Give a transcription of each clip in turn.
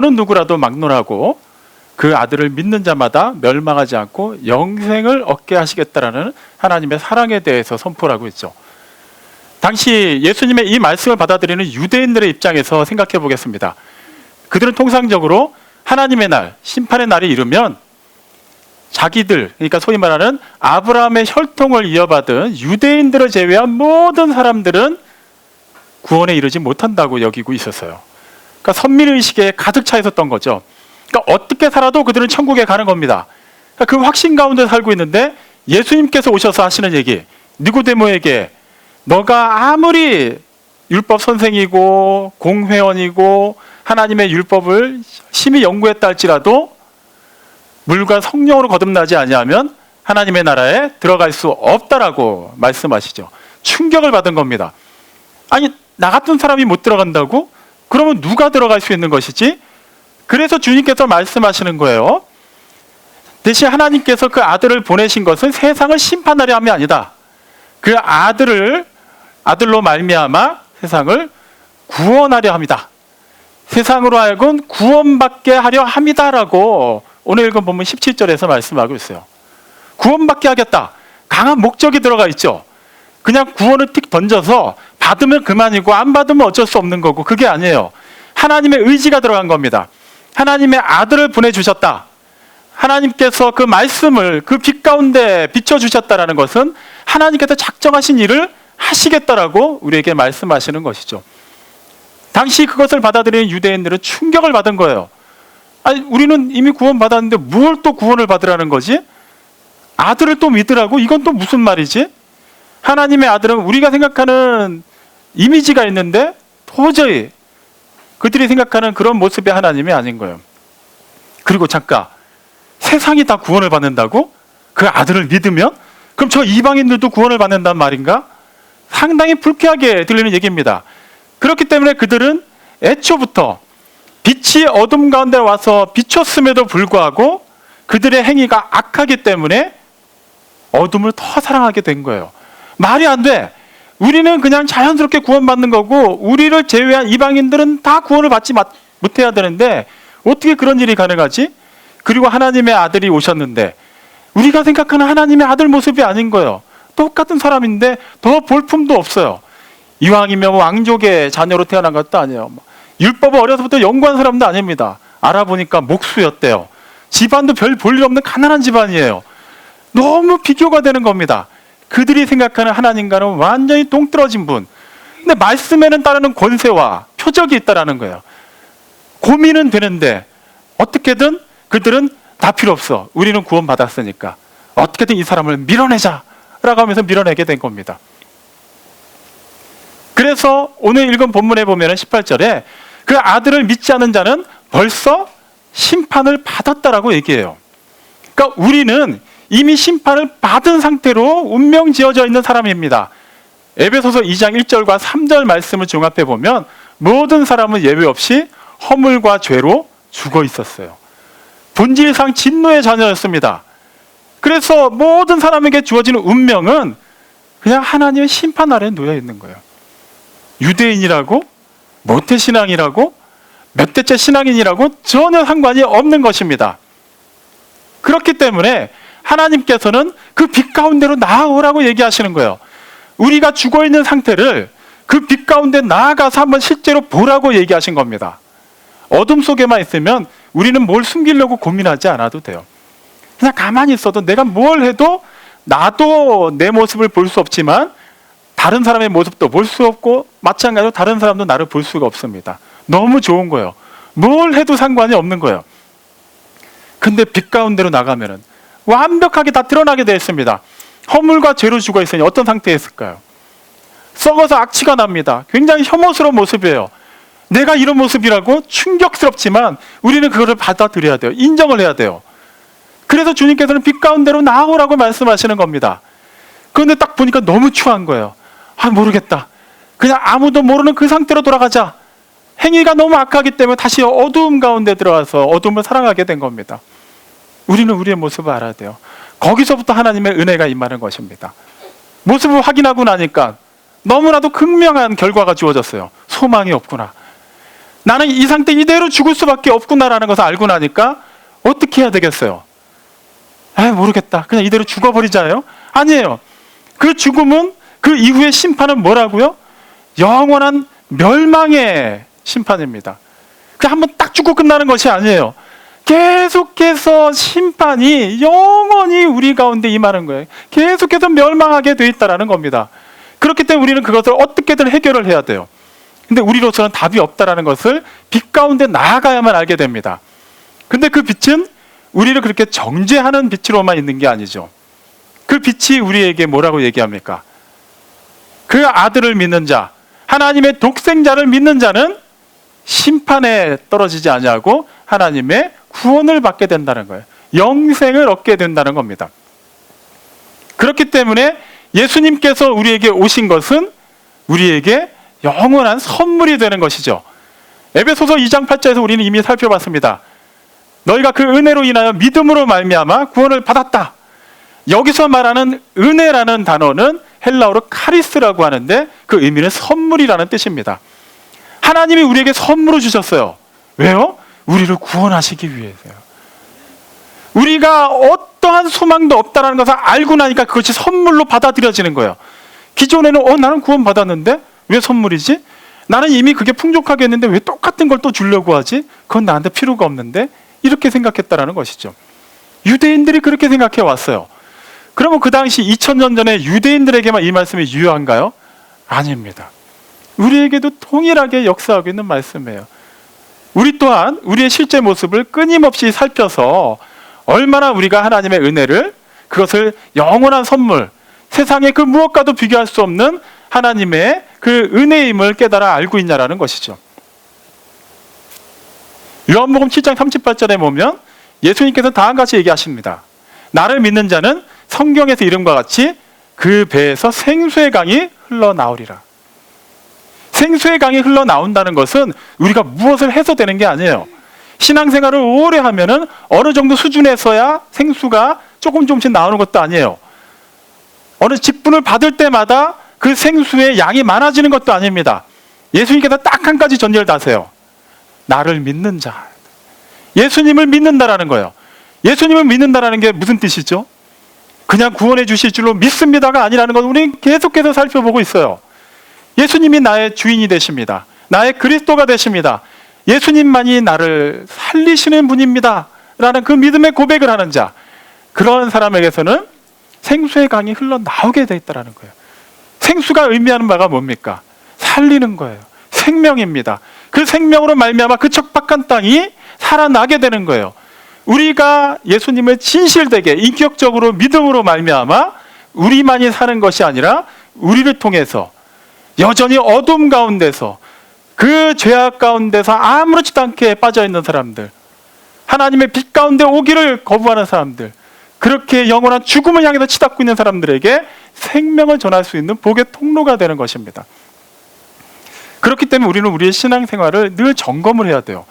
어느 누구라도 막론하고 그 아들을 믿는 자마다 멸망하지 않고 영생을 얻게 하시겠다라는 하나님의 사랑에 대해서 선포를 하고 있죠. 당시 예수님의 이 말씀을 받아들이는 유대인들의 입장에서 생각해 보겠습니다. 그들은 통상적으로 하나님의 날, 심판의 날이 이르면 자기들, 그러니까 소위 말하는 아브라함의 혈통을 이어받은 유대인들을 제외한 모든 사람들은 구원에 이르지 못한다고 여기고 있었어요. 그러니까 선민의식에 가득 차 있었던 거죠. 그러니까 어떻게 살아도 그들은 천국에 가는 겁니다. 그러니까 그 확신 가운데 살고 있는데 예수님께서 오셔서 하시는 얘기, 니고데모에게 너가 아무리 율법 선생이고 공회원이고 하나님의 율법을 심히 연구했다 할지라도 물과 성령으로 거듭나지 아니하면 하나님의 나라에 들어갈 수 없다라고 말씀하시죠. 충격을 받은 겁니다. 아니, 나 같은 사람이 못 들어간다고? 그러면 누가 들어갈 수 있는 것이지? 그래서 주님께서 말씀하시는 거예요. 대신 하나님께서 그 아들을 보내신 것은 세상을 심판하려 함이 아니다. 그 아들로 말미암아 세상을 구원하려 합니다. 세상으로 하여금 구원받게 하려 합니다라고 오늘 읽은 본문 17절에서 말씀하고 있어요. 구원받게 하겠다. 강한 목적이 들어가 있죠. 그냥 구원을 틱 던져서 받으면 그만이고 안 받으면 어쩔 수 없는 거고, 그게 아니에요. 하나님의 의지가 들어간 겁니다. 하나님의 아들을 보내주셨다. 하나님께서 그 말씀을 그 빛 가운데 비춰주셨다라는 것은 하나님께서 작정하신 일을 하시겠다라고 우리에게 말씀하시는 것이죠. 당시 그것을 받아들이는 유대인들은 충격을 받은 거예요. 아니, 우리는 이미 구원받았는데 뭘 또 구원을 받으라는 거지? 아들을 또 믿으라고? 이건 또 무슨 말이지? 하나님의 아들은 우리가 생각하는 이미지가 있는데 도저히 그들이 생각하는 그런 모습의 하나님이 아닌 거예요. 그리고 잠깐, 세상이 다 구원을 받는다고? 그 아들을 믿으면? 그럼 저 이방인들도 구원을 받는단 말인가? 상당히 불쾌하게 들리는 얘기입니다. 그렇기 때문에 그들은 애초부터 빛이 어둠 가운데 와서 비췄음에도 불구하고 그들의 행위가 악하기 때문에 어둠을 더 사랑하게 된 거예요. 말이 안 돼. 우리는 그냥 자연스럽게 구원받는 거고 우리를 제외한 이방인들은 다 구원을 받지 못해야 되는데 어떻게 그런 일이 가능하지? 그리고 하나님의 아들이 오셨는데 우리가 생각하는 하나님의 아들 모습이 아닌 거예요. 똑같은 사람인데 더 볼품도 없어요. 이왕이면 왕족의 자녀로 태어난 것도 아니에요. 율법을 어려서부터 연구한 사람도 아닙니다. 알아보니까 목수였대요. 집안도 별 볼일 없는 가난한 집안이에요. 너무 비교가 되는 겁니다. 그들이 생각하는 하나님과는 완전히 동떨어진 분. 근데 말씀에는 따르는 권세와 표적이 있다라는 거예요. 고민은 되는데 어떻게든 그들은 다 필요 없어. 우리는 구원받았으니까. 어떻게든 이 사람을 밀어내자 라고 하면서 밀어내게 된 겁니다. 그래서 오늘 읽은 본문에 보면 18절에 그 아들을 믿지 않은 자는 벌써 심판을 받았다라고 얘기해요. 그러니까 우리는 이미 심판을 받은 상태로 운명 지어져 있는 사람입니다. 에베소서 2장 1절과 3절 말씀을 종합해 보면 모든 사람은 예외 없이 허물과 죄로 죽어 있었어요. 본질상 진노의 자녀였습니다. 그래서 모든 사람에게 주어지는 운명은 그냥 하나님의 심판 아래에 놓여 있는 거예요. 유대인이라고, 모태신앙이라고, 몇 대째 신앙인이라고 전혀 상관이 없는 것입니다. 그렇기 때문에 하나님께서는 그 빛 가운데로 나아오라고 얘기하시는 거예요. 우리가 죽어있는 상태를 그 빛 가운데 나아가서 한번 실제로 보라고 얘기하신 겁니다. 어둠 속에만 있으면 우리는 뭘 숨기려고 고민하지 않아도 돼요. 그냥 가만히 있어도 내가 뭘 해도 나도 내 모습을 볼 수 없지만 다른 사람의 모습도 볼 수 없고 마찬가지로 다른 사람도 나를 볼 수가 없습니다. 너무 좋은 거예요. 뭘 해도 상관이 없는 거예요. 근데 빛 가운데로 나가면은 완벽하게 다 드러나게 되어 있습니다. 허물과 죄로 죽어 있으니 어떤 상태에 있을까요? 썩어서 악취가 납니다. 굉장히 혐오스러운 모습이에요. 내가 이런 모습이라고 충격스럽지만 우리는 그거를 받아들여야 돼요. 인정을 해야 돼요. 그래서 주님께서는 빛 가운데로 나오라고 말씀하시는 겁니다. 그런데 딱 보니까 너무 추한 거예요. 아, 모르겠다. 그냥 아무도 모르는 그 상태로 돌아가자. 행위가 너무 악하기 때문에 다시 어두움 가운데 들어가서 어둠을 사랑하게 된 겁니다. 우리는 우리의 모습을 알아야 돼요. 거기서부터 하나님의 은혜가 임하는 것입니다. 모습을 확인하고 나니까 너무나도 극명한 결과가 주어졌어요. 소망이 없구나. 나는 이 상태 이대로 죽을 수밖에 없구나라는 것을 알고 나니까 어떻게 해야 되겠어요? 모르겠다. 그냥 이대로 죽어버리자요? 아니에요. 그 죽음은, 그 이후의 심판은 뭐라고요? 영원한 멸망의 심판입니다. 그냥 한번 딱 죽고 끝나는 것이 아니에요. 계속해서 심판이 영원히 우리 가운데 임하는 거예요. 계속해서 멸망하게 돼 있다는 겁니다. 그렇기 때문에 우리는 그것을 어떻게든 해결을 해야 돼요. 근데 우리로서는 답이 없다는 것을 빛 가운데 나아가야만 알게 됩니다. 근데 그 빛은 우리를 그렇게 정죄하는 빛으로만 있는 게 아니죠. 그 빛이 우리에게 뭐라고 얘기합니까? 그 아들을 믿는 자, 하나님의 독생자를 믿는 자는 심판에 떨어지지 아니하고 하나님의 구원을 받게 된다는 거예요. 영생을 얻게 된다는 겁니다. 그렇기 때문에 예수님께서 우리에게 오신 것은 우리에게 영원한 선물이 되는 것이죠. 에베소서 2장 8절에서 우리는 이미 살펴봤습니다. 너희가 그 은혜로 인하여 믿음으로 말미암아 구원을 받았다. 여기서 말하는 은혜라는 단어는 헬라어로 카리스라고 하는데 그 의미는 선물이라는 뜻입니다. 하나님이 우리에게 선물을 주셨어요. 왜요? 우리를 구원하시기 위해서요. 우리가 어떠한 소망도 없다는 것을 알고 나니까 그것이 선물로 받아들여지는 거예요. 기존에는 나는 구원 받았는데 왜 선물이지? 나는 이미 그게 풍족하게 했는데 왜 똑같은 걸 또 주려고 하지? 그건 나한테 필요가 없는데? 이렇게 생각했다라는 것이죠. 유대인들이 그렇게 생각해 왔어요. 그러면 그 당시 2000년 전에 유대인들에게만 이 말씀이 유효한가요? 아닙니다. 우리에게도 동일하게 역사하고 있는 말씀이에요. 우리 또한 우리의 실제 모습을 끊임없이 살펴서 얼마나 우리가 하나님의 은혜를, 그것을 영원한 선물, 세상의 그 무엇과도 비교할 수 없는 하나님의 그 은혜임을 깨달아 알고 있냐라는 것이죠. 요한복음 7장 38절에 보면 예수님께서 다음과 같이 얘기하십니다. 나를 믿는 자는 성경에서 이름과 같이 그 배에서 생수의 강이 흘러나오리라. 생수의 강이 흘러나온다는 것은 우리가 무엇을 해서 되는 게 아니에요. 신앙생활을 오래 하면은 어느 정도 수준에서야 생수가 조금씩 나오는 것도 아니에요. 어느 직분을 받을 때마다 그 생수의 양이 많아지는 것도 아닙니다. 예수님께서 딱 한 가지 전제를 다세요. 나를 믿는 자. 예수님을 믿는다라는 거예요. 예수님을 믿는다라는 게 무슨 뜻이죠? 그냥 구원해 주실 줄로 믿습니다가 아니라는 건 우리는 계속해서 살펴보고 있어요. 예수님이 나의 주인이 되십니다. 나의 그리스도가 되십니다. 예수님만이 나를 살리시는 분입니다. 라는 그 믿음의 고백을 하는 자, 그런 사람에게서는 생수의 강이 흘러나오게 돼 있다는 거예요. 생수가 의미하는 바가 뭡니까? 살리는 거예요. 생명입니다. 그 생명으로 말미암아 그 척박한 땅이 살아나게 되는 거예요. 우리가 예수님을 진실되게 인격적으로 믿음으로 말미암아 우리만이 사는 것이 아니라 우리를 통해서 여전히 어둠 가운데서, 그 죄악 가운데서 아무렇지도 않게 빠져있는 사람들, 하나님의 빛 가운데 오기를 거부하는 사람들, 그렇게 영원한 죽음을 향해서 치닫고 있는 사람들에게 생명을 전할 수 있는 복의 통로가 되는 것입니다. 그렇기 때문에 우리는 우리의 신앙생활을 늘 점검을 해야 돼요.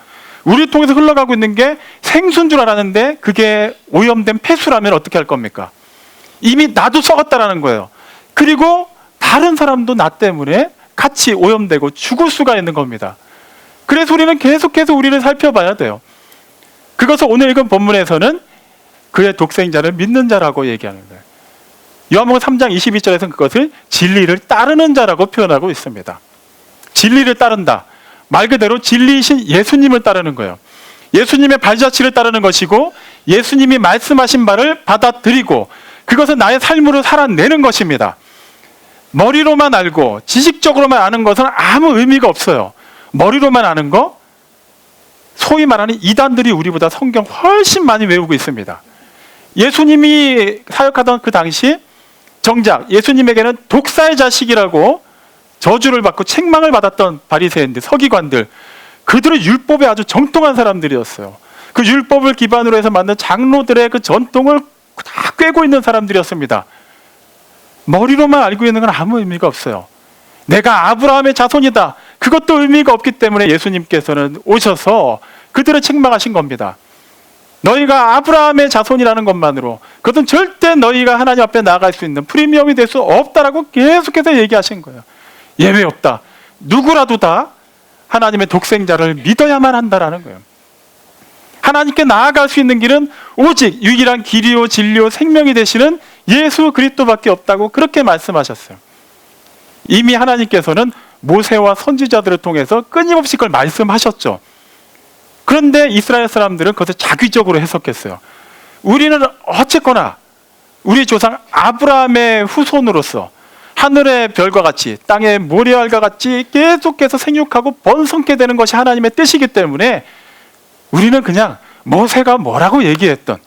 우리를 통해서 흘러가고 있는 게 생수인 줄 알았는데 그게 오염된 폐수라면 어떻게 할 겁니까? 이미 나도 썩었다라는 거예요. 그리고 다른 사람도 나 때문에 같이 오염되고 죽을 수가 있는 겁니다. 그래서 우리는 계속해서 우리를 살펴봐야 돼요. 그것을 오늘 읽은 본문에서는 그의 독생자를 믿는 자라고 얘기하는 거예요. 요한복음 3장 22절에서는 그것을 진리를 따르는 자라고 표현하고 있습니다. 진리를 따른다. 말 그대로 진리이신 예수님을 따르는 거예요. 예수님의 발자취를 따르는 것이고 예수님이 말씀하신 바를 받아들이고 그것은 나의 삶으로 살아내는 것입니다. 머리로만 알고 지식적으로만 아는 것은 아무 의미가 없어요. 머리로만 아는 거, 소위 말하는 이단들이 우리보다 성경 훨씬 많이 외우고 있습니다. 예수님이 사역하던 그 당시 정작 예수님에게는 독사의 자식이라고 저주를 받고 책망을 받았던 바리새인들, 서기관들, 그들은 율법에 아주 정통한 사람들이었어요. 그 율법을 기반으로 해서 만든 장로들의 그 전통을 다 꿰고 있는 사람들이었습니다. 머리로만 알고 있는 건 아무 의미가 없어요. 내가 아브라함의 자손이다. 그것도 의미가 없기 때문에 예수님께서는 오셔서 그들을 책망하신 겁니다. 너희가 아브라함의 자손이라는 것만으로 그것은 절대 너희가 하나님 앞에 나아갈 수 있는 프리미엄이 될 수 없다라고 계속해서 얘기하신 거예요. 예외 없다. 누구라도 다 하나님의 독생자를 믿어야만 한다라는 거예요. 하나님께 나아갈 수 있는 길은 오직 유일한 길이요 진리요 생명이 되시는 예수 그리스도밖에 없다고 그렇게 말씀하셨어요. 이미 하나님께서는 모세와 선지자들을 통해서 끊임없이 그걸 말씀하셨죠. 그런데 이스라엘 사람들은 그것을 자기적으로 해석했어요. 우리는 어쨌거나 우리 조상 아브라함의 후손으로서 하늘의 별과 같이 땅의 모래알과 같이 계속해서 생육하고 번성케 되는 것이 하나님의 뜻이기 때문에 우리는 그냥 모세가 뭐라고 얘기했던,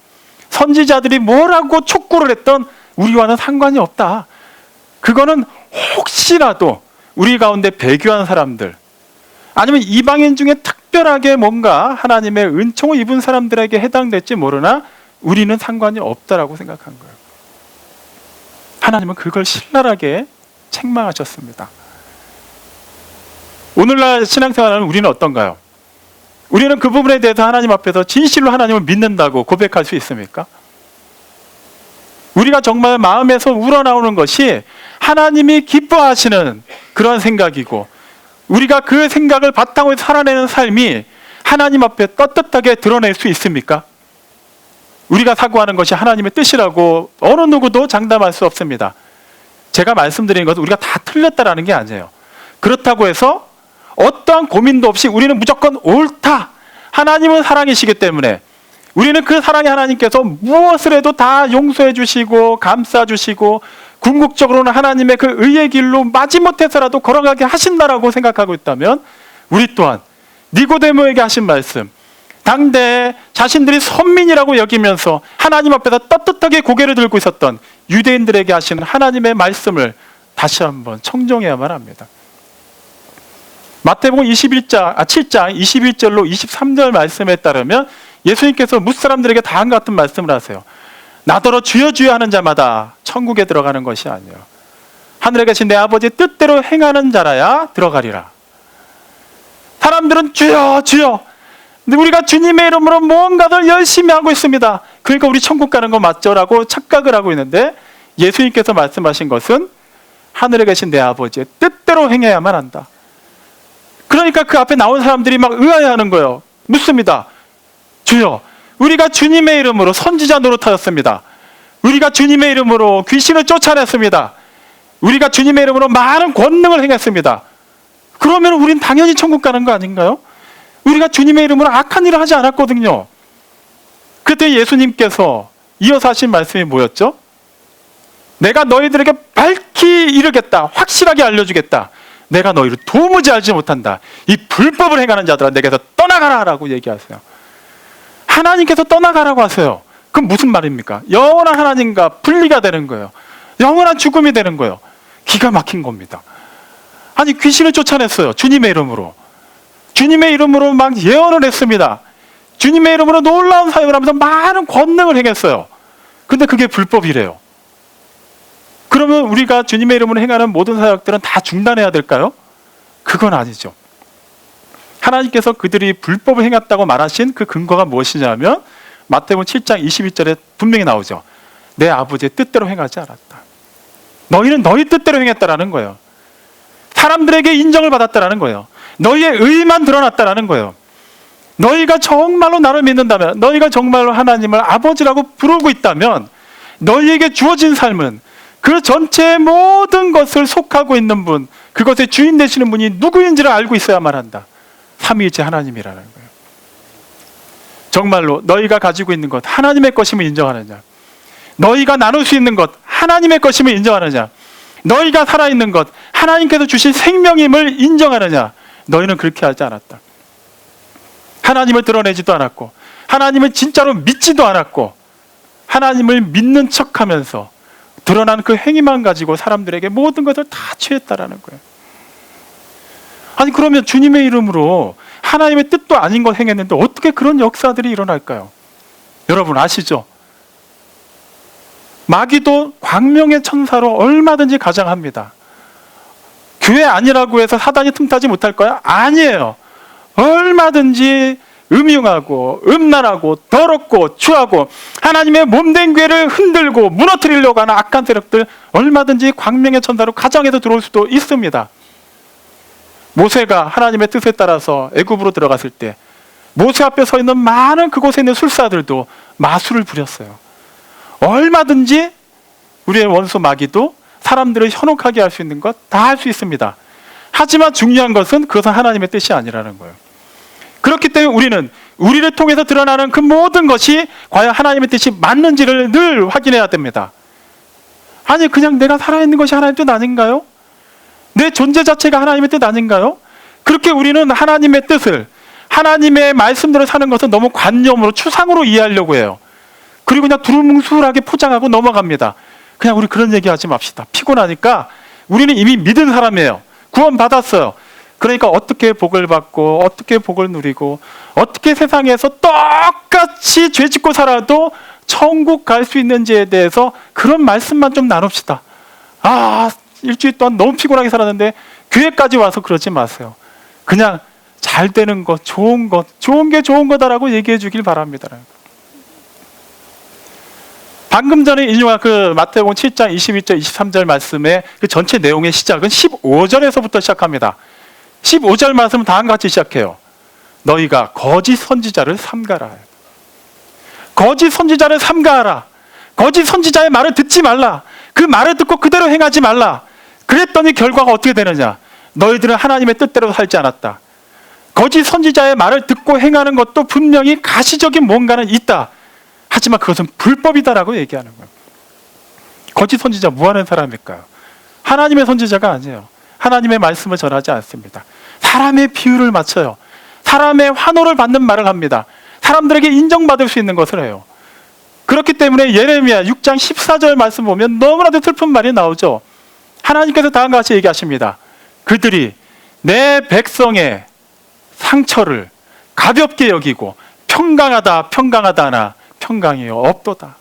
선지자들이 뭐라고 촉구를 했던 우리와는 상관이 없다. 그거는 혹시라도 우리 가운데 배교한 사람들, 아니면 이방인 중에 특별하게 뭔가 하나님의 은총을 입은 사람들에게 해당될지 모르나 우리는 상관이 없다라고 생각한 거예요. 하나님은 그걸 신랄하게 책망하셨습니다. 오늘날 신앙생활은 우리는 어떤가요? 우리는 그 부분에 대해서 하나님 앞에서 진실로 하나님을 믿는다고 고백할 수 있습니까? 우리가 정말 마음에서 우러나오는 것이 하나님이 기뻐하시는 그런 생각이고, 우리가 그 생각을 바탕으로 살아내는 삶이 하나님 앞에 떳떳하게 드러낼 수 있습니까? 우리가 사고하는 것이 하나님의 뜻이라고 어느 누구도 장담할 수 없습니다. 제가 말씀드린 것은 우리가 다 틀렸다라는 게 아니에요. 그렇다고 해서 어떠한 고민도 없이 우리는 무조건 옳다, 하나님은 사랑이시기 때문에 우리는 그 사랑의 하나님께서 무엇을 해도 다 용서해 주시고 감싸 주시고 궁극적으로는 하나님의 그 의의 길로 마지못해서라도 걸어가게 하신다라고 생각하고 있다면, 우리 또한 니고데모에게 하신 말씀, 당대에 자신들이 선민이라고 여기면서 하나님 앞에서 떳떳하게 고개를 들고 있었던 유대인들에게 하시는 하나님의 말씀을 다시 한번 청정해야만 합니다. 마태복음 7장 21절로 23절 말씀에 따르면 예수님께서 무사람들에게 다음과 같은 말씀을 하세요. 나더러 주여 주여 하는 자마다 천국에 들어가는 것이 아니요 하늘에 계신 내 아버지의 뜻대로 행하는 자라야 들어가리라. 사람들은 주여 주여, 근데 우리가 주님의 이름으로 뭔가를 열심히 하고 있습니다. 그러니까 우리 천국 가는 거 맞죠? 라고 착각을 하고 있는데, 예수님께서 말씀하신 것은 하늘에 계신 내 아버지의 뜻대로 행해야만 한다. 그러니까 그 앞에 나온 사람들이 막 의아해하는 거예요. 묻습니다. 주여, 우리가 주님의 이름으로 선지자 노릇하였습니다. 우리가 주님의 이름으로 귀신을 쫓아냈습니다. 우리가 주님의 이름으로 많은 권능을 행했습니다. 그러면 우린 당연히 천국 가는 거 아닌가요? 우리가 주님의 이름으로 악한 일을 하지 않았거든요. 그때 예수님께서 이어서 하신 말씀이 뭐였죠? 내가 너희들에게 밝히 이르겠다, 확실하게 알려주겠다. 내가 너희를 도무지 알지 못한다. 이 불법을 행하는 자들아 내게서 떠나가라 라고 얘기하세요. 하나님께서 떠나가라고 하세요. 그럼 무슨 말입니까? 영원한 하나님과 분리가 되는 거예요. 영원한 죽음이 되는 거예요. 기가 막힌 겁니다. 아니, 귀신을 쫓아냈어요. 주님의 이름으로. 주님의 이름으로 막 예언을 했습니다. 주님의 이름으로 놀라운 사역을 하면서 많은 권능을 행했어요. 근데 그게 불법이래요. 그러면 우리가 주님의 이름으로 행하는 모든 사역들은 다 중단해야 될까요? 그건 아니죠. 하나님께서 그들이 불법을 행했다고 말하신 그 근거가 무엇이냐면 마태복음 7장 22절에 분명히 나오죠. 내 아버지의 뜻대로 행하지 않았다. 너희는 너희 뜻대로 행했다라는 거예요. 사람들에게 인정을 받았다라는 거예요. 너희의 의만 드러났다라는 거예요. 너희가 정말로 나를 믿는다면, 너희가 정말로 하나님을 아버지라고 부르고 있다면 너희에게 주어진 삶은 그 전체의 모든 것을 속하고 있는 분, 그것의 주인 되시는 분이 누구인지를 알고 있어야만 한다. 삼위일체 하나님이라는 거예요. 정말로 너희가 가지고 있는 것 하나님의 것임을 인정하느냐, 너희가 나눌 수 있는 것 하나님의 것임을 인정하느냐, 너희가 살아있는 것 하나님께서 주신 생명임을 인정하느냐, 너희는 그렇게 하지 않았다. 하나님을 드러내지도 않았고 하나님을 진짜로 믿지도 않았고 하나님을 믿는 척하면서 드러난 그 행위만 가지고 사람들에게 모든 것을 다 취했다라는 거예요. 아니, 그러면 주님의 이름으로 하나님의 뜻도 아닌 걸 행했는데 어떻게 그런 역사들이 일어날까요? 여러분 아시죠? 마귀도 광명의 천사로 얼마든지 가장합니다. 교회 아니라고 해서 사단이 틈타지 못할 거야? 아니에요. 얼마든지 음흉하고 음란하고 더럽고 추하고 하나님의 몸된 교회를 흔들고 무너뜨리려고 하는 악한 세력들 얼마든지 광명의 천사로 가장해서 들어올 수도 있습니다. 모세가 하나님의 뜻에 따라서 애굽으로 들어갔을 때 모세 앞에 서 있는 많은 그곳에 있는 술사들도 마술을 부렸어요. 얼마든지 우리의 원수 마귀도 사람들을 현혹하게 할 수 있는 것 다 할 수 있습니다. 하지만 중요한 것은 그것은 하나님의 뜻이 아니라는 거예요. 그렇기 때문에 우리는 우리를 통해서 드러나는 그 모든 것이 과연 하나님의 뜻이 맞는지를 늘 확인해야 됩니다. 아니 그냥 내가 살아있는 것이 하나님의 뜻 아닌가요? 내 존재 자체가 하나님의 뜻 아닌가요? 그렇게 우리는 하나님의 뜻을, 하나님의 말씀대로 사는 것은 너무 관념으로, 추상으로 이해하려고 해요. 그리고 그냥 두루뭉술하게 포장하고 넘어갑니다. 그냥 우리 그런 얘기하지 맙시다. 피곤하니까 우리는 이미 믿은 사람이에요. 구원 받았어요. 그러니까 어떻게 복을 받고 어떻게 복을 누리고 어떻게 세상에서 똑같이 죄 짓고 살아도 천국 갈 수 있는지에 대해서 그런 말씀만 좀 나눕시다. 일주일 동안 너무 피곤하게 살았는데 교회까지 와서 그러지 마세요. 그냥 잘 되는 것, 좋은 게 좋은 거다라고 얘기해 주길 바랍니다. 방금 전에 인용한 그 마태복음 7장 22절 23절 말씀의 그 전체 내용의 시작은 15절에서부터 시작합니다. 15절 말씀은 다음과 같이 시작해요. 너희가 거짓 선지자를 삼가라. 거짓 선지자를 삼가하라. 거짓 선지자의 말을 듣지 말라. 그 말을 듣고 그대로 행하지 말라. 그랬더니 결과가 어떻게 되느냐? 너희들은 하나님의 뜻대로 살지 않았다. 거짓 선지자의 말을 듣고 행하는 것도 분명히 가시적인 뭔가는 있다. 하지만 그것은 불법이다라고 얘기하는 거예요. 거짓 선지자 뭐 하는 사람일까요? 하나님의 선지자가 아니에요. 하나님의 말씀을 전하지 않습니다. 사람의 비유를 맞춰요. 사람의 환호를 받는 말을 합니다. 사람들에게 인정받을 수 있는 것을 해요. 그렇기 때문에 예레미야 6장 14절 말씀 보면 너무나도 슬픈 말이 나오죠. 하나님께서 다음과 같이 얘기하십니다. 그들이 내 백성의 상처를 가볍게 여기고 평강하다 하나 평강이요 없도다.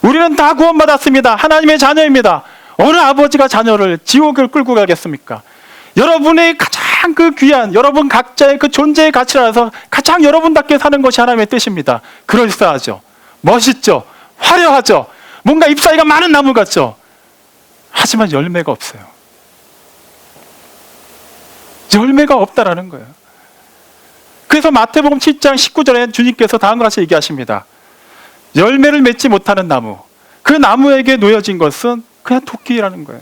우리는 다 구원받았습니다. 하나님의 자녀입니다. 어느 아버지가 자녀를 지옥을 끌고 가겠습니까? 여러분의 가장 그 귀한, 여러분 각자의 그 존재의 가치를 알아서 가장 여러분답게 사는 것이 하나님의 뜻입니다. 그럴싸하죠. 멋있죠. 화려하죠. 뭔가 잎사귀가 많은 나무 같죠. 하지만 열매가 없어요. 열매가 없다라는 거예요. 그래서 마태복음 7장 19절에 주님께서 다음과 같이 얘기하십니다. 열매를 맺지 못하는 나무, 그 나무에게 놓여진 것은 그냥 도끼라는 거예요.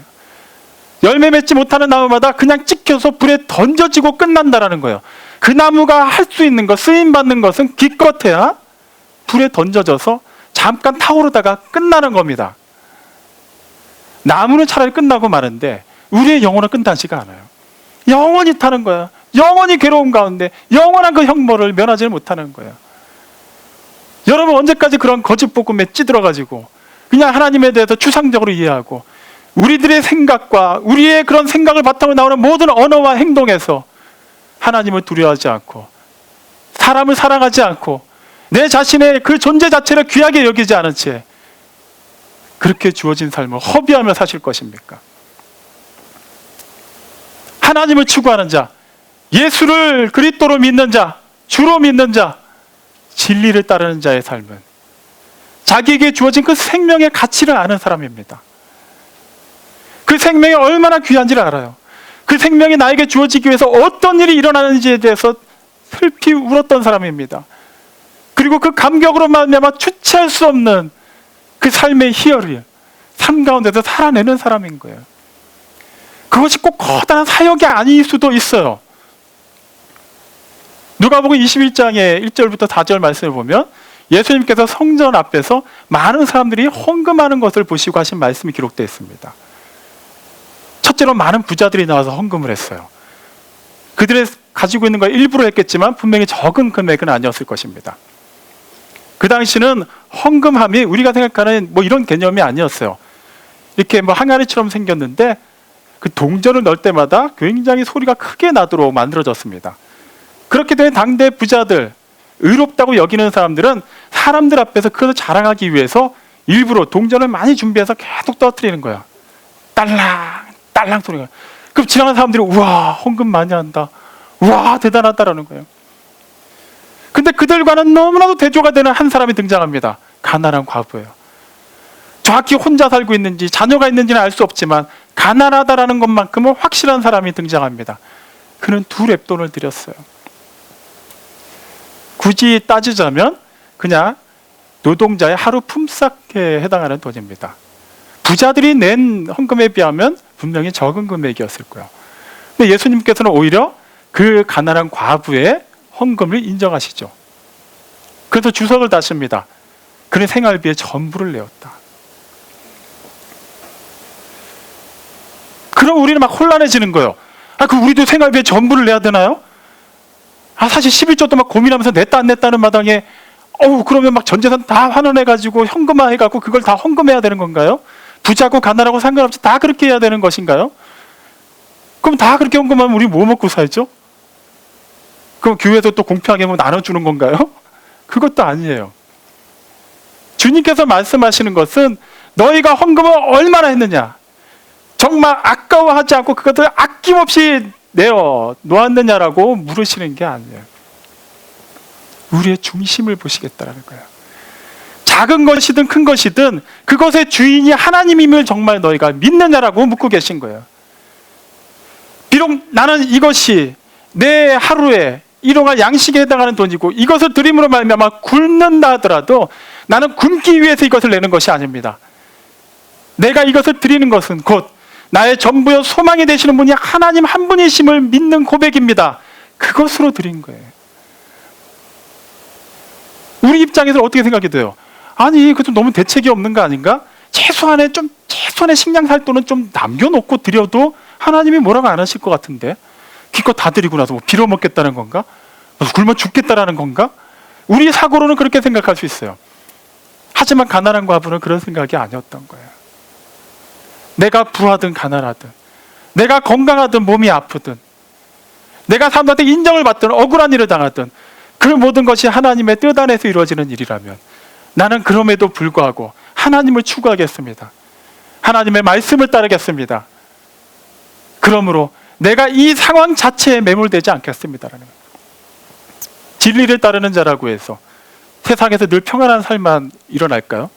열매 맺지 못하는 나무마다 그냥 찍혀서 불에 던져지고 끝난다라는 거예요. 그 나무가 할 수 있는 것, 쓰임받는 것은 기껏해야 불에 던져져서 잠깐 타오르다가 끝나는 겁니다. 나무는 차라리 끝나고 마는데 우리의 영혼은 끝나지가 않아요. 영원히 타는 거야. 영원히 괴로운 가운데 영원한 그 형벌을 면하지 못하는 거예요. 여러분 언제까지 그런 거짓 복음에 찌들어가지고 그냥 하나님에 대해서 추상적으로 이해하고 우리들의 생각과 우리의 그런 생각을 바탕으로 나오는 모든 언어와 행동에서 하나님을 두려워하지 않고 사람을 사랑하지 않고 내 자신의 그 존재 자체를 귀하게 여기지 않은 채 그렇게 주어진 삶을 허비하며 사실 것입니까? 하나님을 추구하는 자, 예수를 그리스도로 믿는 자, 주로 믿는 자, 진리를 따르는 자의 삶은 자기에게 주어진 그 생명의 가치를 아는 사람입니다. 그 생명이 얼마나 귀한지를 알아요. 그 생명이 나에게 주어지기 위해서 어떤 일이 일어나는지에 대해서 슬피 울었던 사람입니다. 그리고 그 감격으로 말미암아 주체할 수 없는 그 삶의 희열을 삶 가운데서 살아내는 사람인 거예요. 그것이 꼭 커다란 사역이 아닐 수도 있어요. 누가복음 21장의 1절부터 4절 말씀을 보면 예수님께서 성전 앞에서 많은 사람들이 헌금하는 것을 보시고 하신 말씀이 기록되어 있습니다. 첫째로 많은 부자들이 나와서 헌금을 했어요. 그들의 가지고 있는 걸 일부러 했겠지만 분명히 적은 금액은 아니었을 것입니다. 그 당시는 헌금함이 우리가 생각하는 뭐 이런 개념이 아니었어요. 이렇게 뭐 항아리처럼 생겼는데 그 동전을 넣을 때마다 굉장히 소리가 크게 나도록 만들어졌습니다. 그렇기 때문에 당대 부자들, 의롭다고 여기는 사람들은 사람들 앞에서 그것을 자랑하기 위해서 일부러 동전을 많이 준비해서 계속 떨어뜨리는 거야. 딸랑 딸랑 소리가. 그럼 지나가는 사람들이 우와 헌금 많이 한다. 우와 대단하다라는 거예요. 근데 그들과는 너무나도 대조가 되는 한 사람이 등장합니다. 가난한 과부예요. 정확히 혼자 살고 있는지 자녀가 있는지는 알 수 없지만 가난하다라는 것만큼은 확실한 사람이 등장합니다. 그는 2렙돈을 드렸어요. 굳이 따지자면 그냥 노동자의 하루 품삯에 해당하는 돈입니다. 부자들이 낸 헌금에 비하면 분명히 적은 금액이었을 거예요. 근데 예수님께서는 오히려 그 가난한 과부의 헌금을 인정하시죠. 그래서 주석을 다십니다. 그는 생활비의 전부를 내었다. 그럼 우리는 막 혼란해지는 거예요. 우리도 생활비의 전부를 내야 되나요? 사실 11조도 막 고민하면서 냈다 안 냈다는 마당에 그러면 막 전 재산 다 환원해가지고 현금화해갖고 그걸 다 헌금해야 되는 건가요? 부자고 가난하고 상관없이 다 그렇게 해야 되는 것인가요? 그럼 다 그렇게 헌금하면 우리 뭐 먹고 살죠? 그럼 교회에서 또 공평하게 나눠주는 건가요? 그것도 아니에요. 주님께서 말씀하시는 것은 너희가 헌금을 얼마나 했느냐, 정말 아까워하지 않고 그것을 아낌없이 내어 놓았느냐라고 물으시는 게 아니에요. 우리의 중심을 보시겠다라는 거예요. 작은 것이든 큰 것이든 그것의 주인이 하나님임을 정말 너희가 믿느냐라고 묻고 계신 거예요. 비록 나는 이것이 내 하루에 일용할 양식에 해당하는 돈이고 이것을 드림으로 말미암아 굶는다 하더라도 나는 굶기 위해서 이것을 내는 것이 아닙니다. 내가 이것을 드리는 것은 곧 나의 전부여 소망이 되시는 분이 하나님 한 분이심을 믿는 고백입니다. 그것으로 드린 거예요. 우리 입장에서 어떻게 생각이 돼요? 그것도 너무 대책이 없는 거 아닌가? 최소한의 식량 살 돈은 좀 남겨놓고 드려도 하나님이 뭐라고 안 하실 것 같은데, 기껏 다 드리고 나서 빌어먹겠다는 건가? 굶어 죽겠다라는 건가? 우리 사고로는 그렇게 생각할 수 있어요. 하지만 가난한 과부는 그런 생각이 아니었던 거예요. 내가 부하든 가난하든, 내가 건강하든 몸이 아프든, 내가 사람들한테 인정을 받든 억울한 일을 당하든 그 모든 것이 하나님의 뜻 안에서 이루어지는 일이라면 나는 그럼에도 불구하고 하나님을 추구하겠습니다. 하나님의 말씀을 따르겠습니다. 그러므로 내가 이 상황 자체에 매몰되지 않겠습니다라는 거예요. 진리를 따르는 자라고 해서 세상에서 늘 평안한 삶만 일어날까요?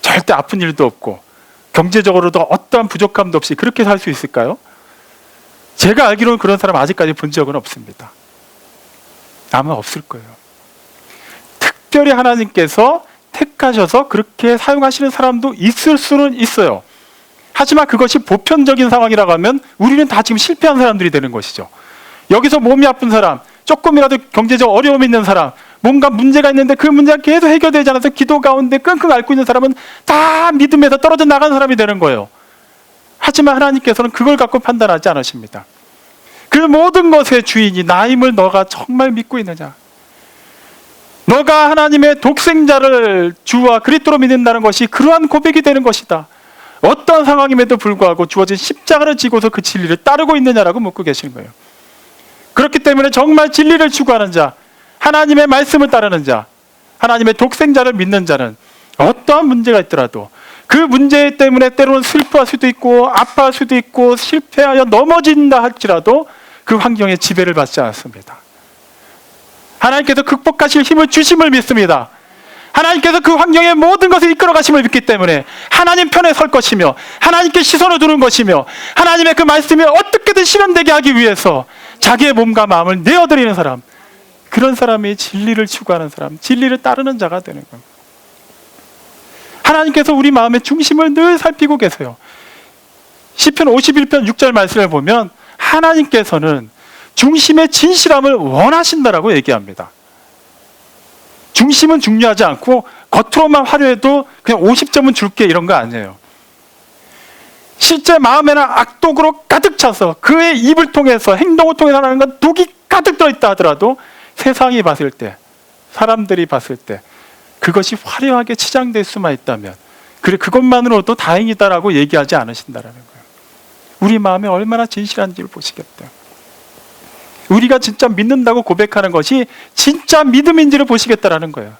절대 아픈 일도 없고 경제적으로도 어떠한 부족함도 없이 그렇게 살 수 있을까요? 제가 알기로는 그런 사람 아직까지 본 적은 없습니다. 아마 없을 거예요. 특별히 하나님께서 택하셔서 그렇게 사용하시는 사람도 있을 수는 있어요. 하지만 그것이 보편적인 상황이라고 하면 우리는 다 지금 실패한 사람들이 되는 것이죠. 여기서 몸이 아픈 사람, 조금이라도 경제적 어려움이 있는 사람, 뭔가 문제가 있는데 그 문제가 계속 해결되지 않아서 기도 가운데 끙끙 앓고 있는 사람은 다 믿음에서 떨어져 나간 사람이 되는 거예요. 하지만 하나님께서는 그걸 갖고 판단하지 않으십니다. 그 모든 것의 주인이 나임을 너가 정말 믿고 있느냐? 너가 하나님의 독생자를 주와 그리스도로 믿는다는 것이 그러한 고백이 되는 것이다. 어떤 상황임에도 불구하고 주어진 십자가를 지고서 그 진리를 따르고 있느냐라고 묻고 계시는 거예요. 그렇기 때문에 정말 진리를 추구하는 자, 하나님의 말씀을 따르는 자, 하나님의 독생자를 믿는 자는 어떠한 문제가 있더라도 그 문제 때문에 때로는 슬퍼할 수도 있고 아파할 수도 있고 실패하여 넘어진다 할지라도 그 환경에 지배를 받지 않습니다. 하나님께서 극복하실 힘을 주심을 믿습니다. 하나님께서 그 환경의 모든 것을 이끌어 가심을 믿기 때문에 하나님 편에 설 것이며 하나님께 시선을 두는 것이며 하나님의 그 말씀이 어떻게든 실현되게 하기 위해서 자기의 몸과 마음을 내어드리는 사람, 그런 사람이 진리를 추구하는 사람, 진리를 따르는 자가 되는 겁니다. 하나님께서 우리 마음의 중심을 늘 살피고 계세요. 시편 51편 6절 말씀을 보면 하나님께서는 중심의 진실함을 원하신다라고 얘기합니다. 중심은 중요하지 않고 겉으로만 화려해도 그냥 50점은 줄게 이런 거 아니에요. 실제 마음에는 악독으로 가득 차서 그의 입을 통해서 행동을 통해서 하는 건 독이 가득 들어있다 하더라도 세상이 봤을 때, 사람들이 봤을 때 그것이 화려하게 치장될 수만 있다면 그래 그것만으로도 다행이다라고 얘기하지 않으신다라는 거예요. 우리 마음에 얼마나 진실한지를 보시겠다. 우리가 진짜 믿는다고 고백하는 것이 진짜 믿음인지를 보시겠다라는 거예요.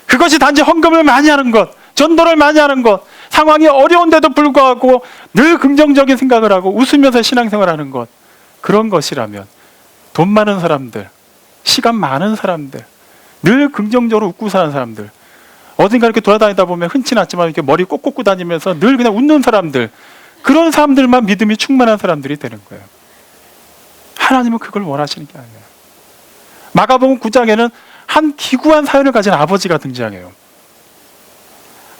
그것이 단지 헌금을 많이 하는 것, 전도를 많이 하는 것, 상황이 어려운데도 불구하고 늘 긍정적인 생각을 하고 웃으면서 신앙생활하는 것, 그런 것이라면 돈 많은 사람들, 시간 많은 사람들, 늘 긍정적으로 웃고 사는 사람들 어딘가 이렇게 돌아다니다 보면 흔치는 않지만 이렇게 머리 꼭 꽂고 다니면서 늘 그냥 웃는 사람들, 그런 사람들만 믿음이 충만한 사람들이 되는 거예요. 하나님은 그걸 원하시는 게 아니에요. 마가복음 9장에는 한 기구한 사연을 가진 아버지가 등장해요.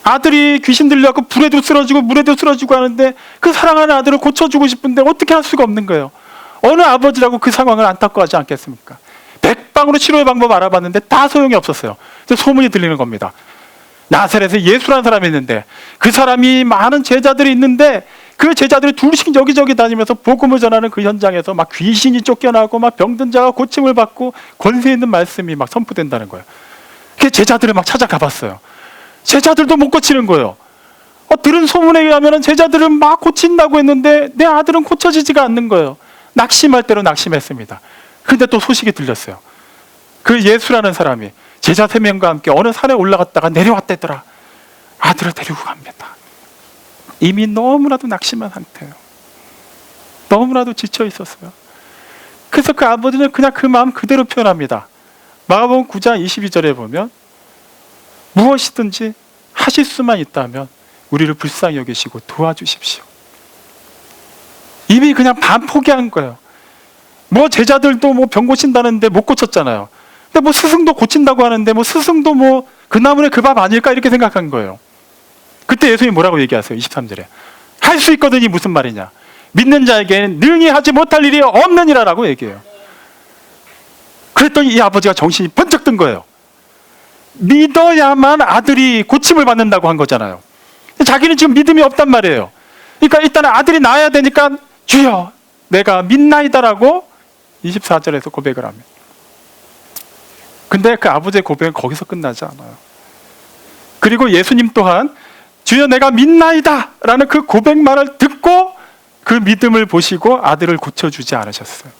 아들이 귀신 들려갖고 불에도 쓰러지고 물에도 쓰러지고 하는데 그 사랑하는 아들을 고쳐주고 싶은데 어떻게 할 수가 없는 거예요. 어느 아버지라고 그 상황을 안타까워하지 않겠습니까? 백방으로 치료의 방법 알아봤는데 다 소용이 없었어요. 그래서 소문이 들리는 겁니다. 나사렛에 예수라는 사람이 있는데 그 사람이 많은 제자들이 있는데 그 제자들이 둘씩 여기저기 다니면서 복음을 전하는 그 현장에서 막 귀신이 쫓겨나고 막 병든 자가 고침을 받고 권세 있는 말씀이 막 선포된다는 거예요. 그 제자들을 막 찾아가 봤어요. 제자들도 못 고치는 거예요. 들은 소문에 의하면 제자들은 막 고친다고 했는데 내 아들은 고쳐지지가 않는 거예요. 낙심할 대로 낙심했습니다. 근데 또 소식이 들렸어요. 그 예수라는 사람이 제자 3명과 함께 어느 산에 올라갔다가 내려왔대더라. 아들을 데리고 갑니다. 이미 너무나도 낙심한 상태예요. 너무나도 지쳐 있었어요. 그래서 그 아버지는 그냥 그 마음 그대로 표현합니다. 마가복음 9장 22절에 보면 무엇이든지 하실 수만 있다면 우리를 불쌍히 여기시고 도와주십시오. 이미 그냥 반 포기한 거예요. 뭐 제자들도 뭐 병 고친다는데 못 고쳤잖아요. 근데 뭐 스승도 고친다고 하는데 뭐 스승도 뭐 그 나물에 그 밥 아닐까 이렇게 생각한 거예요. 그때 예수님이 뭐라고 얘기하세요? 23절에 할 수 있거든이 무슨 말이냐, 믿는 자에게는 능히 하지 못할 일이 없느니라라고 얘기해요. 그랬더니 이 아버지가 정신이 번쩍 든 거예요. 믿어야만 아들이 고침을 받는다고 한 거잖아요. 자기는 지금 믿음이 없단 말이에요. 그러니까 일단 아들이 낳아야 되니까 주여 내가 믿나이다라고 24절에서 고백을 합니다. 근데 그 아버지의 고백은 거기서 끝나지 않아요. 그리고 예수님 또한 주여 내가 믿나이다 라는 그 고백말을 듣고 그 믿음을 보시고 아들을 고쳐주지 않으셨어요.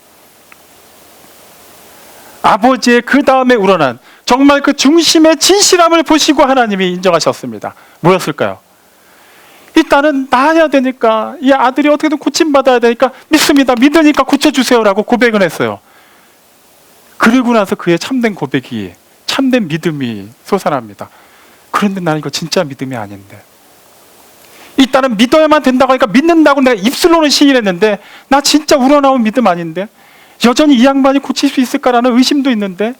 아버지의 그 다음에 우러난 정말 그 중심의 진실함을 보시고 하나님이 인정하셨습니다. 뭐였을까요? 일단은 낳아야 되니까 이 아들이 어떻게든 고침받아야 되니까 믿습니다. 믿으니까 고쳐주세요라고 고백을 했어요. 그리고 나서 그의 참된 고백이, 참된 믿음이 솟아납니다. 그런데 나는 이거 진짜 믿음이 아닌데, 일단은 믿어야만 된다고 하니까 믿는다고 내가 입술로는 시인했는데 나 진짜 우러나온 믿음 아닌데, 여전히 이 양반이 고칠 수 있을까라는 의심도 있는데,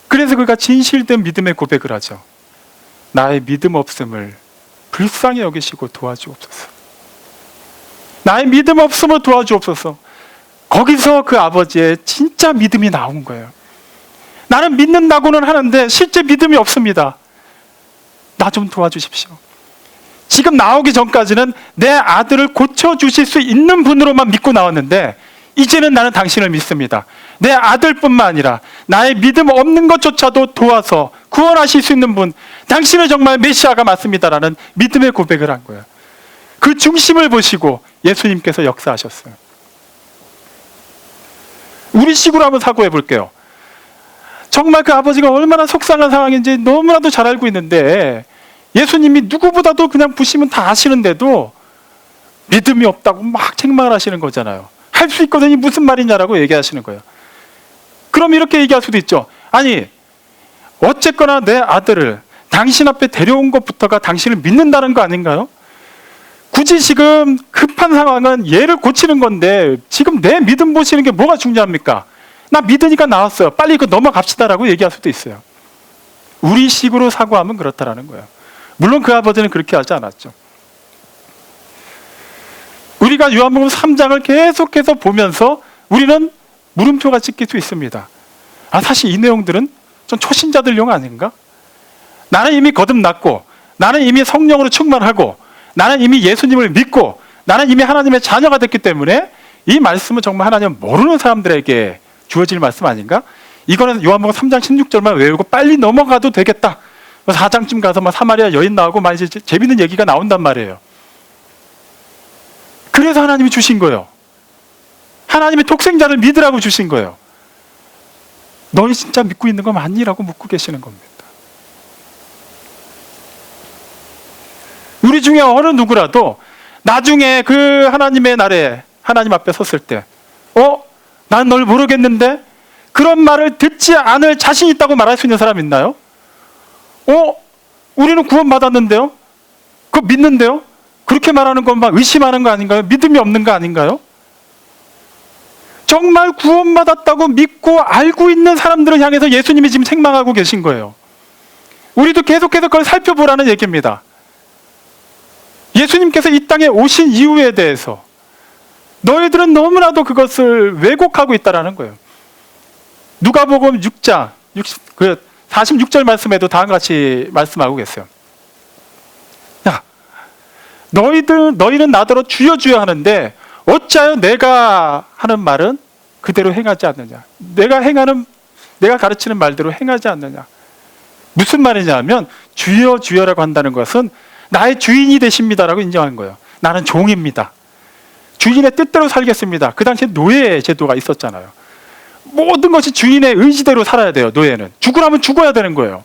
그래서 그가 진실된 믿음의 고백을 하죠. 나의 믿음 없음을 불쌍히 여기시고 도와주옵소서. 나의 믿음 없음을 도와주옵소서. 거기서 그 아버지의 진짜 믿음이 나온 거예요. 나는 믿는다고는 하는데 실제 믿음이 없습니다. 나 좀 도와주십시오. 지금 나오기 전까지는 내 아들을 고쳐주실 수 있는 분으로만 믿고 나왔는데 이제는 나는 당신을 믿습니다. 내 아들뿐만 아니라 나의 믿음 없는 것조차도 도와서 구원하실 수 있는 분, 당신은 정말 메시아가 맞습니다라는 믿음의 고백을 한 거예요. 그 중심을 보시고 예수님께서 역사하셨어요. 우리 식으로 한번 사고해 볼게요. 정말 그 아버지가 얼마나 속상한 상황인지 너무나도 잘 알고 있는데 예수님이 누구보다도 그냥 보시면 다 아시는데도 믿음이 없다고 막 책망을 하시는 거잖아요. 할 수 있거든요. 무슨 말이냐라고 얘기하시는 거예요. 그럼 이렇게 얘기할 수도 있죠. 아니, 어쨌거나 내 아들을 당신 앞에 데려온 것부터가 당신을 믿는다는 거 아닌가요? 굳이 지금 급한 상황은 얘를 고치는 건데 지금 내 믿음 보시는 게 뭐가 중요합니까? 나 믿으니까 나왔어요. 빨리 이거 넘어갑시다라고 얘기할 수도 있어요. 우리 식으로 사고하면 그렇다라는 거예요. 물론 그 아버지는 그렇게 하지 않았죠. 우리가 요한복음 3장을 계속해서 보면서 우리는 물음표가 찍힐 수 있습니다. 사실 이 내용들은 좀 초신자들용 아닌가? 나는 이미 거듭났고, 나는 이미 성령으로 충만하고, 나는 이미 예수님을 믿고, 나는 이미 하나님의 자녀가 됐기 때문에 이 말씀은 정말 하나님 모르는 사람들에게 주어질 말씀 아닌가? 이거는 요한복음 3장 16절만 외우고 빨리 넘어가도 되겠다. 4장쯤 가서 막 사마리아 여인 나오고 막 이제 재밌는 얘기가 나온단 말이에요. 그래서 하나님이 주신 거예요. 하나님의 독생자를 믿으라고 주신 거예요. 너희 진짜 믿고 있는 거 맞니?라고 묻고 계시는 겁니다. 우리 중에 어느 누구라도 나중에 그 하나님의 날에 하나님 앞에 섰을 때 난 널 모르겠는데 그런 말을 듣지 않을 자신 있다고 말할 수 있는 사람 있나요? 우리는 구원받았는데요? 그거 믿는데요? 그렇게 말하는 건 막 의심하는 거 아닌가요? 믿음이 없는 거 아닌가요? 정말 구원받았다고 믿고 알고 있는 사람들을 향해서 예수님이 지금 책망하고 계신 거예요. 우리도 계속해서 그걸 살펴보라는 얘기입니다. 예수님께서 이 땅에 오신 이유에 대해서 너희들은 너무나도 그것을 왜곡하고 있다라는 거예요. 누가복음 6장 46절 말씀에도 다음과 같이 말씀하고 계세요. 야, 너희는 나더러 주여 주여 하는데 어찌하여 내가 하는 말은 그대로 행하지 않느냐? 내가 가르치는 말대로 행하지 않느냐? 무슨 말이냐면 주여 주여라고 한다는 것은 나의 주인이 되십니다라고 인정하는 거예요. 나는 종입니다. 주인의 뜻대로 살겠습니다. 그 당시에 노예 제도가 있었잖아요. 모든 것이 주인의 의지대로 살아야 돼요. 노예는 죽으라면 죽어야 되는 거예요.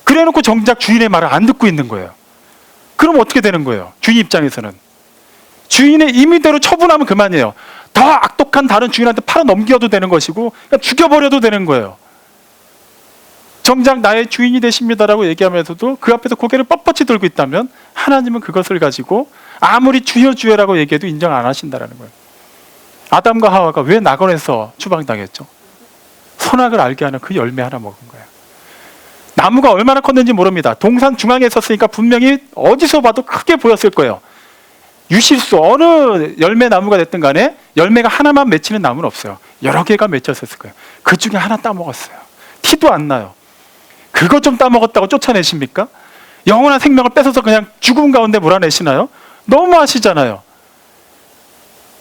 그래놓고 정작 주인의 말을 안 듣고 있는 거예요. 그럼 어떻게 되는 거예요? 주인 입장에서는 주인의 임의대로 처분하면 그만이에요. 더 악독한 다른 주인한테 팔아 넘겨도 되는 것이고 그냥 죽여버려도 되는 거예요. 정작 나의 주인이 되십니다라고 얘기하면서도 그 앞에서 고개를 뻣뻣이 들고 있다면 하나님은 그것을 가지고 아무리 주여 주여라고 얘기해도 인정 안 하신다라는 거예요. 아담과 하와가 왜 낙원에서 추방당했죠? 선악을 알게 하는 그 열매 하나 먹은 거예요. 나무가 얼마나 컸는지 모릅니다. 동산 중앙에 있었으니까 분명히 어디서 봐도 크게 보였을 거예요. 유실수 어느 열매 나무가 됐든 간에 열매가 하나만 맺히는 나무는 없어요. 여러 개가 맺혔을 거예요. 그 중에 하나 따먹었어요. 티도 안 나요. 그것 좀 따먹었다고 쫓아내십니까? 영원한 생명을 뺏어서 그냥 죽음 가운데 몰아내시나요? 너무 하시잖아요.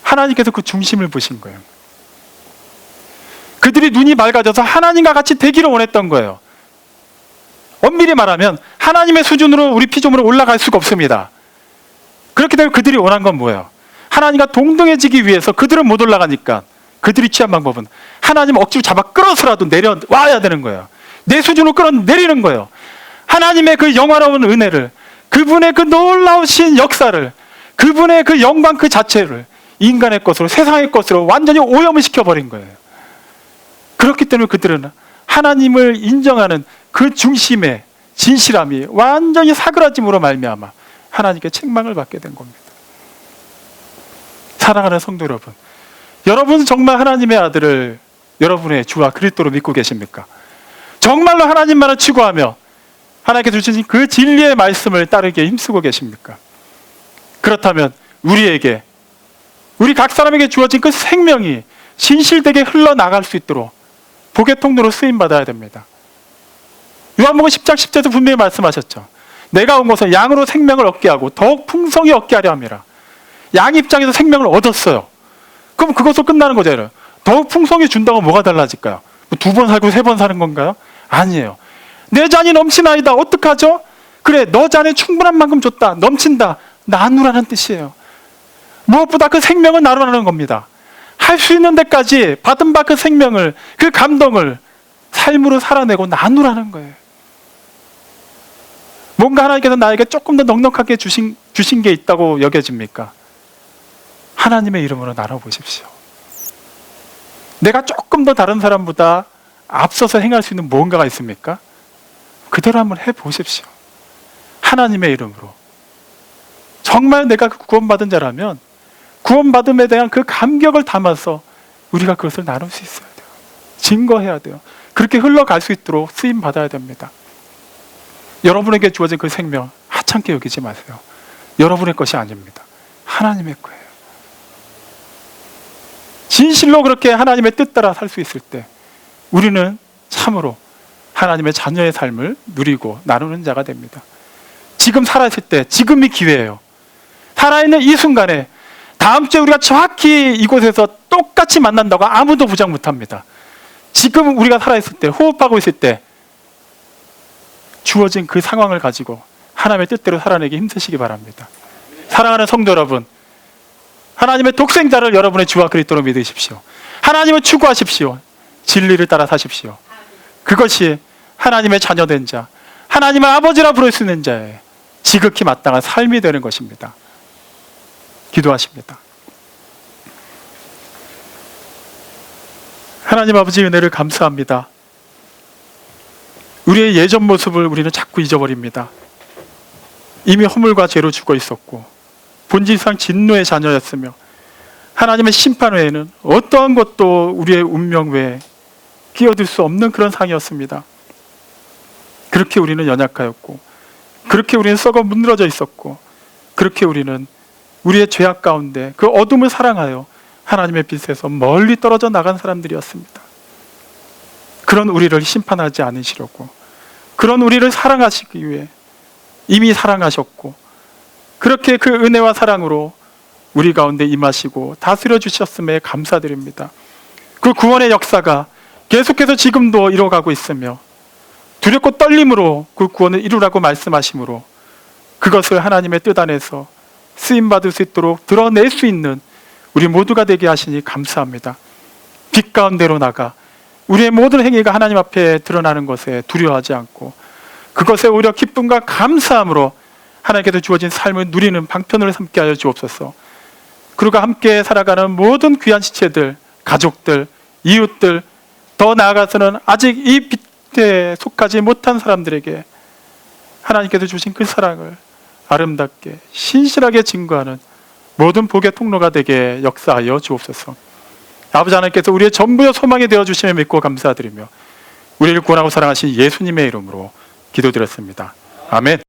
하나님께서 그 중심을 보신 거예요. 그들이 눈이 맑아져서 하나님과 같이 되기를 원했던 거예요. 엄밀히 말하면 하나님의 수준으로 우리 피조물은 올라갈 수가 없습니다. 그렇기 때문에 그들이 원한 건 뭐예요? 하나님과 동등해지기 위해서 그들은 못 올라가니까 그들이 취한 방법은 하나님 억지로 잡아 끌어서라도 내려와야 되는 거예요. 내 수준으로 끌어내리는 거예요. 하나님의 그 영화로운 은혜를, 그분의 그 놀라우신 역사를, 그분의 그 영광 그 자체를 인간의 것으로, 세상의 것으로 완전히 오염을 시켜버린 거예요. 그렇기 때문에 그들은 하나님을 인정하는 그 중심의 진실함이 완전히 사그라짐으로 말미암아 하나님께 책망을 받게 된 겁니다. 사랑하는 성도 여러분, 여러분 정말 하나님의 아들을 여러분의 주와 그리스도로 믿고 계십니까? 정말로 하나님만을 추구하며 하나님께서 주신 그 진리의 말씀을 따르기에 힘쓰고 계십니까? 그렇다면 우리에게, 우리 각 사람에게 주어진 그 생명이 진실되게 흘러나갈 수 있도록 복의 통로로 쓰임받아야 됩니다. 요한복음 10장 10절에서 분명히 말씀하셨죠. 내가 온 것은 양으로 생명을 얻게 하고 더욱 풍성히 얻게 하려 함이라. 양 입장에서 생명을 얻었어요. 그럼 그것으로 끝나는 거잖아요. 더욱 풍성히 준다고 뭐가 달라질까요? 2번 살고 3번 사는 건가요? 아니에요. 내 잔이 넘치나이다. 어떡하죠? 그래, 너 잔에 충분한 만큼 줬다. 넘친다. 나누라는 뜻이에요. 무엇보다 그 생명을 나누라는 겁니다. 할 수 있는 데까지 받은 바 그 생명을, 그 감동을 삶으로 살아내고 나누라는 거예요. 뭔가 하나님께서 나에게 조금 더 넉넉하게 주신 게 있다고 여겨집니까? 하나님의 이름으로 나눠보십시오. 내가 조금 더 다른 사람보다 앞서서 행할 수 있는 무언가가 있습니까? 그대로 한번 해보십시오. 하나님의 이름으로. 정말 내가 구원받은 자라면 구원받음에 대한 그 감격을 담아서 우리가 그것을 나눌 수 있어야 돼요. 증거해야 돼요. 그렇게 흘러갈 수 있도록 쓰임받아야 됩니다. 여러분에게 주어진 그 생명 하찮게 여기지 마세요. 여러분의 것이 아닙니다. 하나님의 거예요. 진실로 그렇게 하나님의 뜻 따라 살 수 있을 때 우리는 참으로 하나님의 자녀의 삶을 누리고 나누는 자가 됩니다. 지금 살아있을 때 지금이 기회예요. 살아있는 이 순간에 다음 주에 우리가 정확히 이곳에서 똑같이 만난다고 아무도 보장 못합니다. 지금 우리가 살아있을 때, 호흡하고 있을 때 주어진 그 상황을 가지고 하나님의 뜻대로 살아내기 힘쓰시기 바랍니다. 사랑하는 성도 여러분, 하나님의 독생자를 여러분의 주와 그리스도로 믿으십시오. 하나님을 추구하십시오. 진리를 따라 사십시오. 그것이 하나님의 자녀된 자, 하나님의 아버지라 부를 수 있는 자의 지극히 마땅한 삶이 되는 것입니다. 기도하십니다. 하나님 아버지 은혜를 감사합니다. 우리의 예전 모습을 우리는 자꾸 잊어버립니다. 이미 허물과 죄로 죽어 있었고 본질상 진노의 자녀였으며 하나님의 심판 외에는 어떠한 것도 우리의 운명 외에 끼어들 수 없는 그런 상이었습니다. 그렇게 우리는 연약하였고, 그렇게 우리는 썩어 문드러져 있었고, 그렇게 우리는 우리의 죄악 가운데 그 어둠을 사랑하여 하나님의 빛에서 멀리 떨어져 나간 사람들이었습니다. 그런 우리를 심판하지 않으시려고, 그런 우리를 사랑하시기 위해 이미 사랑하셨고, 그렇게 그 은혜와 사랑으로 우리 가운데 임하시고 다스려 주셨음에 감사드립니다. 그 구원의 역사가 계속해서 지금도 이루어가고 있으며, 두렵고 떨림으로 그 구원을 이루라고 말씀하시므로 그것을 하나님의 뜻 안에서 쓰임받을 수 있도록 드러낼 수 있는 우리 모두가 되게 하시니 감사합니다. 빛 가운데로 나가 우리의 모든 행위가 하나님 앞에 드러나는 것에 두려워하지 않고 그것에 오히려 기쁨과 감사함으로 하나님께서 주어진 삶을 누리는 방편을 삼게 하여 주옵소서. 그리고 함께 살아가는 모든 귀한 지체들, 가족들, 이웃들, 더 나아가서는 아직 이 빛에 속하지 못한 사람들에게 하나님께서 주신 그 사랑을 아름답게 신실하게 증거하는 모든 복의 통로가 되게 역사하여 주옵소서. 아버지 하나님께서 우리의 전부의 소망이 되어주심을 믿고 감사드리며 우리를 구원하고 사랑하신 예수님의 이름으로 기도드렸습니다. 아멘.